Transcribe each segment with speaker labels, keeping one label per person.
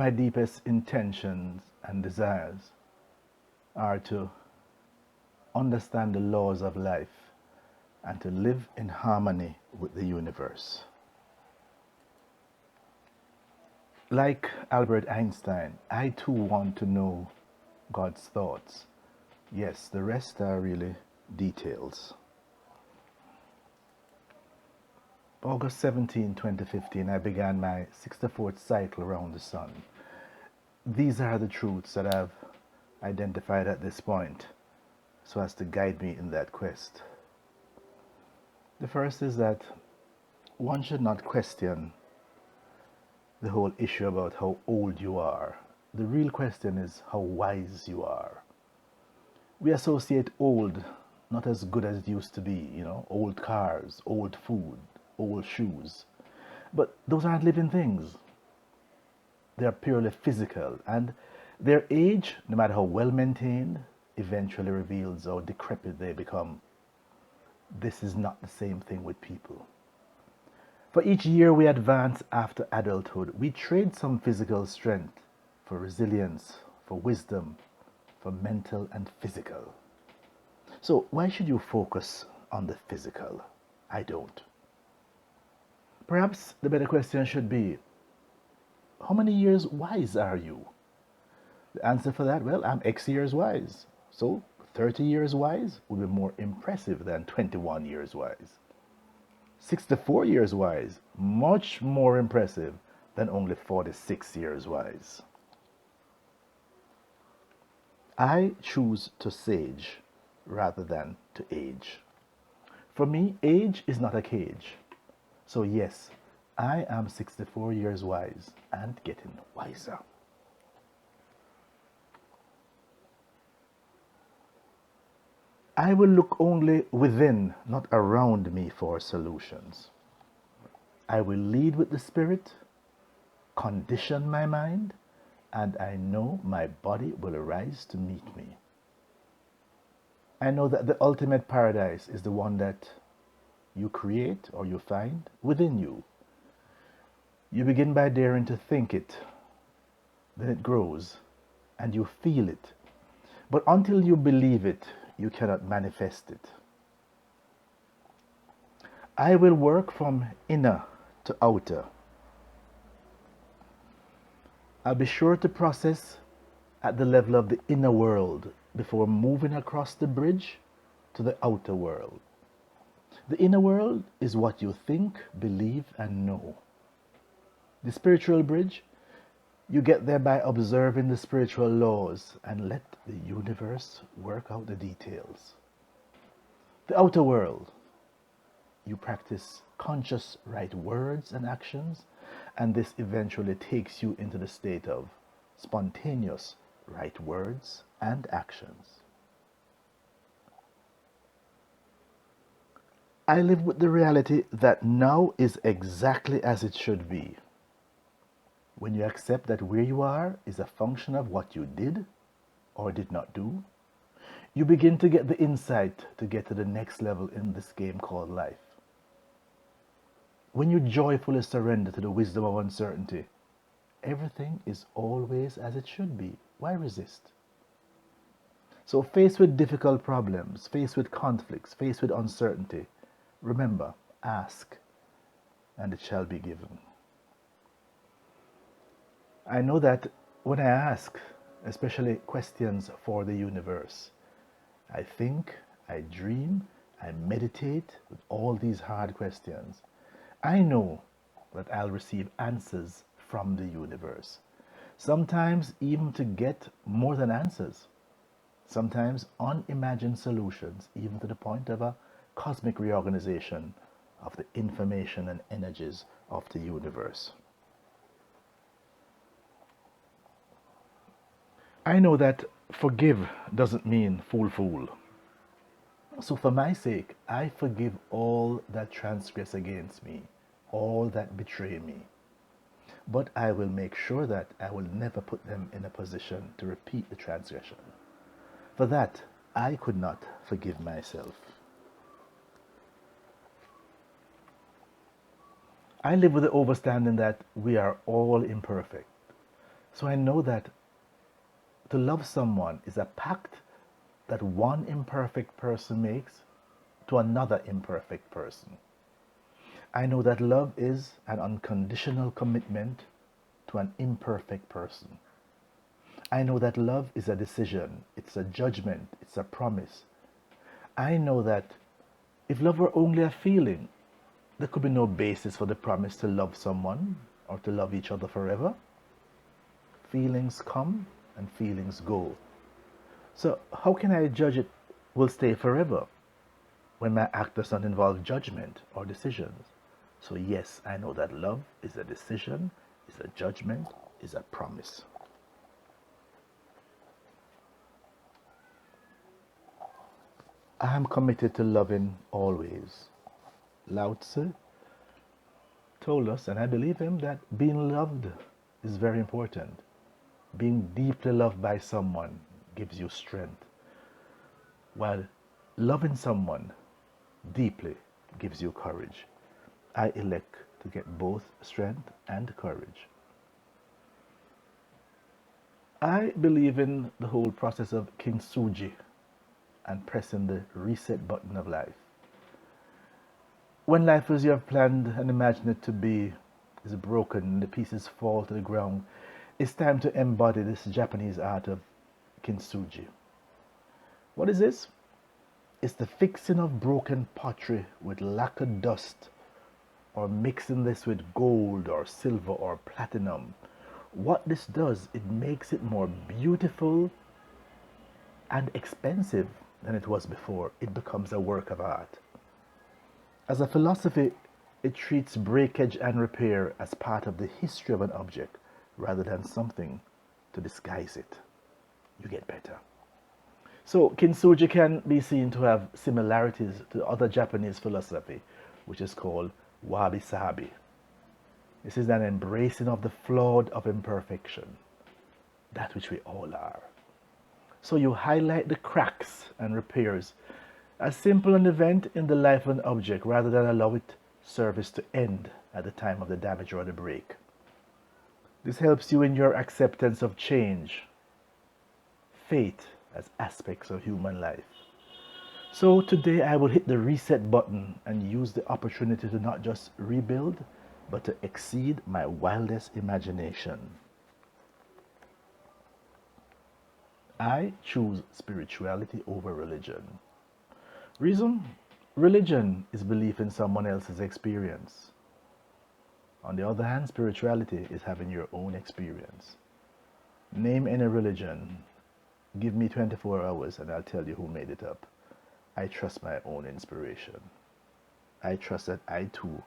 Speaker 1: My deepest intentions and desires are to understand the laws of life and to live in harmony with the universe. Like Albert Einstein, I too want to know God's thoughts. Yes, the rest are really details. August 17, 2015, I began my 64th cycle around the sun. These are the truths that I've identified at this point so as to guide me in that quest. The first is that one should not question the whole issue about how old you are. The real question is how wise you are. We associate old not as good as it used to be, old cars, old food, old shoes. But those aren't living things. They are purely physical, and their age, no matter how well maintained, eventually reveals how decrepit they become. This is not the same thing with people. For each year we advance after adulthood, we trade some physical strength for resilience, for wisdom, for mental and physical. So why should you focus on the physical? I don't. Perhaps the better question should be, how many years wise are you? The answer for that, well, I'm X years wise. So 30 years wise would be more impressive than 21 years wise. 64 years wise, much more impressive than only 46 years wise. I choose to sage rather than to age. For me, age is not a cage. So yes, I am 64 years wise and getting wiser. I will look only within, not around me for solutions. I will lead with the Spirit, condition my mind, and I know my body will arise to meet me. I know that the ultimate paradise is the one that you create or you find within you. You begin by daring to think it, then it grows, and you feel it. But until you believe it, you cannot manifest it. I will work from inner to outer. I'll be sure to process at the level of the inner world before moving across the bridge to the outer world. The inner world is what you think, believe, and know. The spiritual bridge, you get there by observing the spiritual laws and let the universe work out the details. The outer world, you practice conscious right words and actions, and this eventually takes you into the state of spontaneous right words and actions. I live with the reality that now is exactly as it should be. When you accept that where you are is a function of what you did or did not do, you begin to get the insight to get to the next level in this game called life. When you joyfully surrender to the wisdom of uncertainty, everything is always as it should be. Why resist? So faced with difficult problems, faced with conflicts, faced with uncertainty, remember, ask, and it shall be given. I know that when I ask, especially questions for the universe, I think, I dream, I meditate with all these hard questions. I know that I'll receive answers from the universe. Sometimes even to get more than answers. Sometimes unimagined solutions, even to the point of a cosmic reorganization of the information and energies of the universe. I know that forgive doesn't mean fool. So for my sake, I forgive all that transgress against me, all that betray me. But I will make sure that I will never put them in a position to repeat the transgression. For that, I could not forgive myself. I live with the understanding that we are all imperfect. So I know that to love someone is a pact that one imperfect person makes to another imperfect person. I know that love is an unconditional commitment to an imperfect person. I know that love is a decision, it's a judgment, it's a promise. I know that if love were only a feeling, there could be no basis for the promise to love someone or to love each other forever. Feelings come and feelings go. So, how can I judge it will stay forever when my act does not involve judgment or decisions? So, yes, I know that love is a decision, is a judgment, is a promise. I am committed to loving always. Lao Tzu told us, and I believe him, that being loved is very important. Being deeply loved by someone gives you strength, while loving someone deeply gives you courage. I elect to get both strength and courage. I believe in the whole process of kintsugi and pressing the reset button of life. When life as you have planned and imagined it to be is broken and the pieces fall to the ground, it's time to embody this Japanese art of kintsugi. What is this? It's the fixing of broken pottery with lacquered dust, or mixing this with gold or silver or platinum. What this does, it makes it more beautiful and expensive than it was before. It becomes a work of art. As a philosophy, it treats breakage and repair as part of the history of an object rather than something to disguise it. You get better. So, kintsugi can be seen to have similarities to other Japanese philosophy, which is called wabi sabi. This is an embracing of the flawed of imperfection, that which we all are. So you highlight the cracks and repairs as simple an event in the life of an object rather than allow its service to end at the time of the damage or the break. This helps you in your acceptance of change, fate as aspects of human life. So today I will hit the reset button and use the opportunity to not just rebuild, but to exceed my wildest imagination. I choose spirituality over religion. Reason? Religion is belief in someone else's experience. On the other hand, spirituality is having your own experience. Name any religion, give me 24 hours and I'll tell you who made it up. I trust my own inspiration. I trust that I too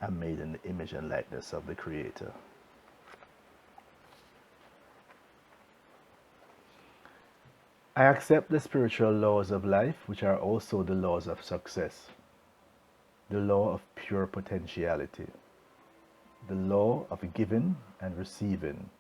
Speaker 1: am made in the image and likeness of the Creator. I accept the spiritual laws of life, which are also the laws of success. The law of pure potentiality. The law of giving and receiving.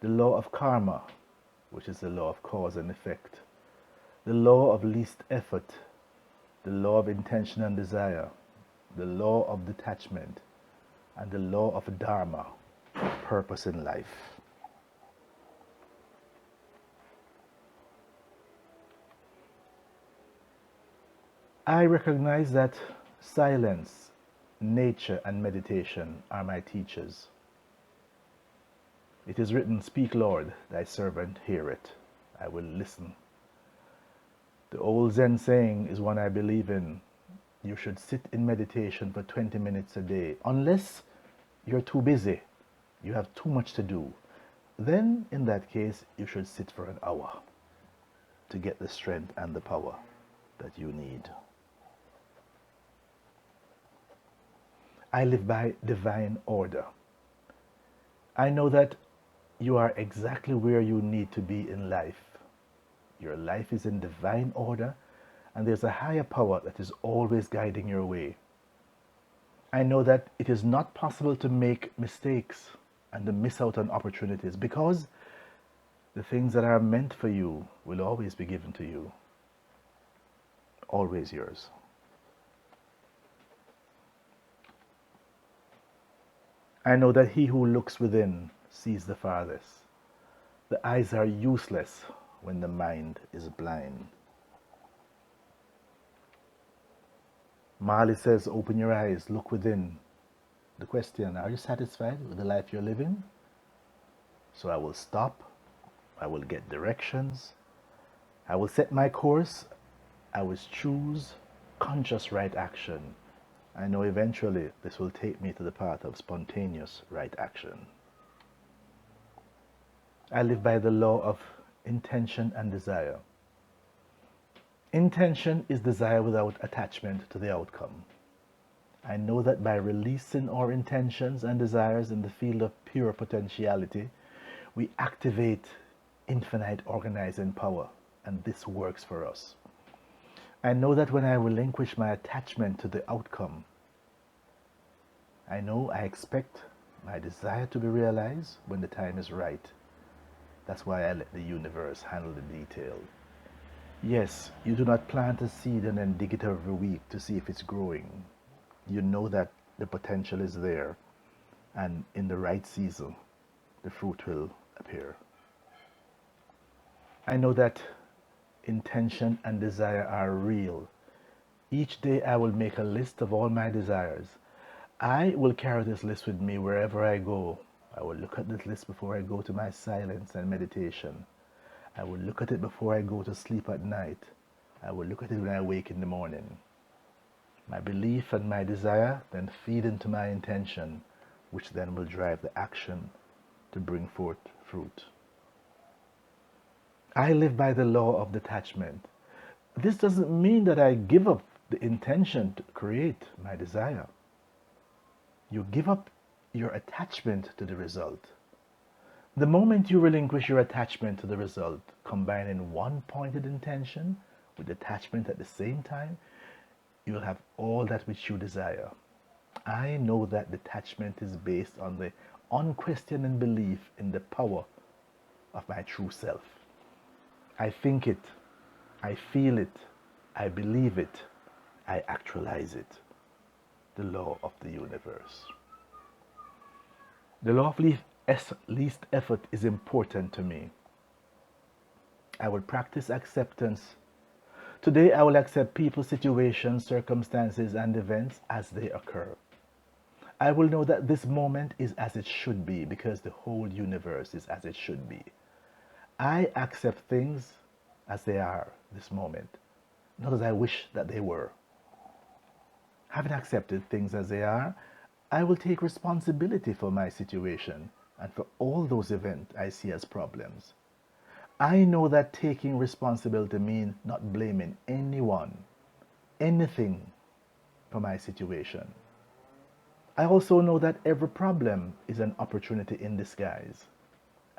Speaker 1: The law of karma, which is the law of cause and effect. The law of least effort. The law of intention and desire. The law of detachment. And the law of dharma, purpose in life. I recognize that silence, nature, and meditation are my teachers. It is written, "Speak, Lord, thy servant heareth. I will listen." The old Zen saying is one I believe in. You should sit in meditation for 20 minutes a day, unless you're too busy, you have too much to do. Then, in that case, you should sit for an hour to get the strength and the power that you need. I live by divine order. I know that you are exactly where you need to be in life. Your life is in divine order, and there's a higher power that is always guiding your way. I know that it is not possible to make mistakes and to miss out on opportunities, because the things that are meant for you will always be given to you. Always yours. I know that he who looks within sees the farthest. The eyes are useless when the mind is blind. Marley says, open your eyes, look within. The question, are you satisfied with the life you're living? So I will stop, I will get directions, I will set my course, I will choose conscious right action. I know eventually this will take me to the path of spontaneous right action. I live by the law of intention and desire. Intention is desire without attachment to the outcome. I know that by releasing our intentions and desires in the field of pure potentiality, we activate infinite organizing power, and this works for us. I know that when I relinquish my attachment to the outcome, I know I expect my desire to be realized when the time is right. That's why I let the universe handle the detail. Yes, you do not plant a seed and then dig it every week to see if it's growing. You know that the potential is there, and in the right season, the fruit will appear. I know that intention and desire are real. Each day I will make a list of all my desires. I will carry this list with me wherever I go. I will look at this list before I go to my silence and meditation. I will look at it before I go to sleep at night. I will look at it when I wake in the morning. My belief and my desire then feed into my intention, which then will drive the action to bring forth fruit. I live by the law of detachment. This doesn't mean that I give up the intention to create my desire. You give up your attachment to the result. The moment you relinquish your attachment to the result, combining one pointed intention with attachment at the same time, you will have all that which you desire. I know that detachment is based on the unquestioning belief in the power of my true self. I think it, I feel it, I believe it, I actualize it. The law of the universe. The law of least effort is important to me. I will practice acceptance. Today I will accept people, situations, circumstances, and events as they occur. I will know that this moment is as it should be because the whole universe is as it should be. I accept things as they are this moment, not as I wish that they were. Having accepted things as they are, I will take responsibility for my situation and for all those events I see as problems. I know that taking responsibility means not blaming anyone, anything for my situation. I also know that every problem is an opportunity in disguise.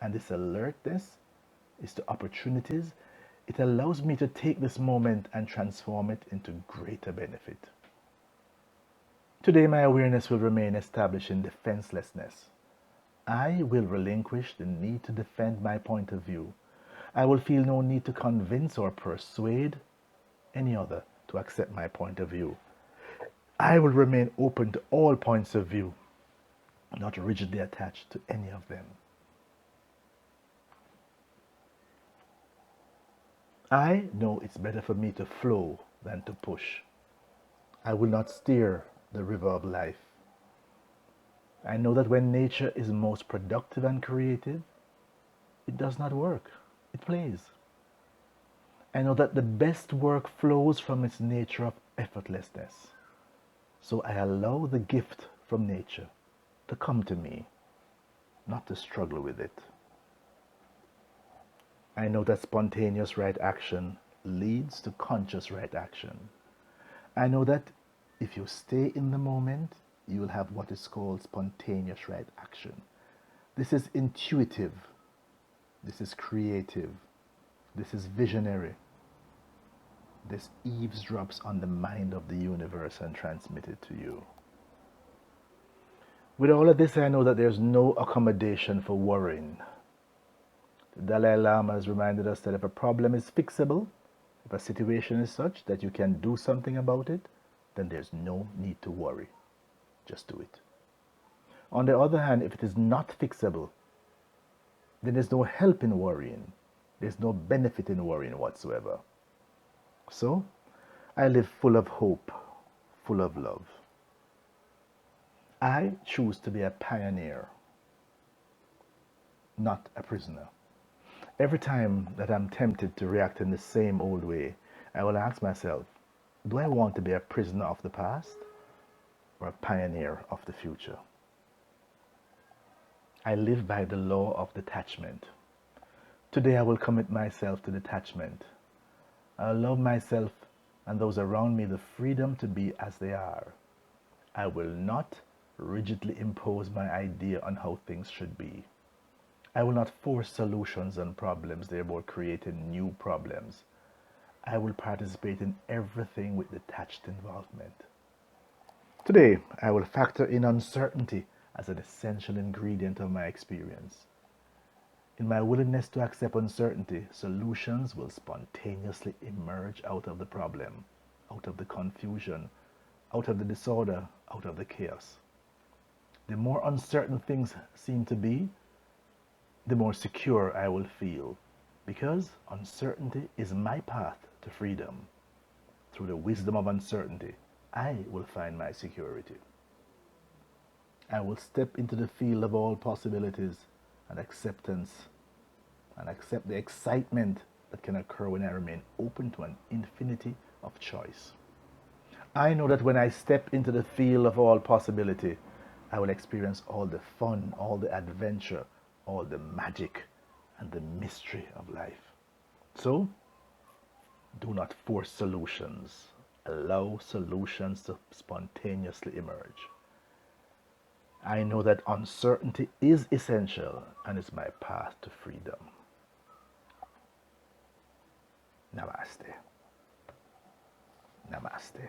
Speaker 1: And this alertness is to opportunities. It allows me to take this moment and transform it into greater benefit. Today my awareness will remain established in defenselessness. I will relinquish the need to defend my point of view. I will feel no need to convince or persuade any other to accept my point of view. I will remain open to all points of view, not rigidly attached to any of them. I know it's better for me to flow than to push. I will not steer the river of life. I know that when nature is most productive and creative, it does not work, it plays. I know that the best work flows from its nature of effortlessness. So I allow the gift from nature to come to me, not to struggle with it. I know that spontaneous right action leads to conscious right action. I know that if you stay in the moment, you will have what is called spontaneous right action. This is intuitive. This is creative. This is visionary. This eavesdrops on the mind of the universe and transmits it to you. With all of this, I know that there's no accommodation for worrying. The Dalai Lama has reminded us that if a problem is fixable, if a situation is such that you can do something about it, then there's no need to worry. Just do it. On the other hand, if it is not fixable, then there's no help in worrying. There's no benefit in worrying whatsoever. So, I live full of hope, full of love. I choose to be a pioneer, not a prisoner. Every time that I'm tempted to react in the same old way, I will ask myself, do I want to be a prisoner of the past or a pioneer of the future? I live by the law of detachment. Today I will commit myself to detachment. I love myself and those around me the freedom to be as they are. I will not rigidly impose my idea on how things should be. I will not force solutions on problems, thereby creating new problems. I will participate in everything with detached involvement. Today, I will factor in uncertainty as an essential ingredient of my experience. In my willingness to accept uncertainty, solutions will spontaneously emerge out of the problem, out of the confusion, out of the disorder, out of the chaos. The more uncertain things seem to be, the more secure I will feel, because uncertainty is my path to freedom. Through the wisdom of uncertainty, I will find my security. I will step into the field of all possibilities and acceptance and accept the excitement that can occur when I remain open to an infinity of choice. I know that when I step into the field of all possibility, I will experience all the fun, all the adventure, all the magic, and the mystery of life. So, do not force solutions. Allow solutions to spontaneously emerge. I know that uncertainty is essential and is my path to freedom. Namaste. Namaste.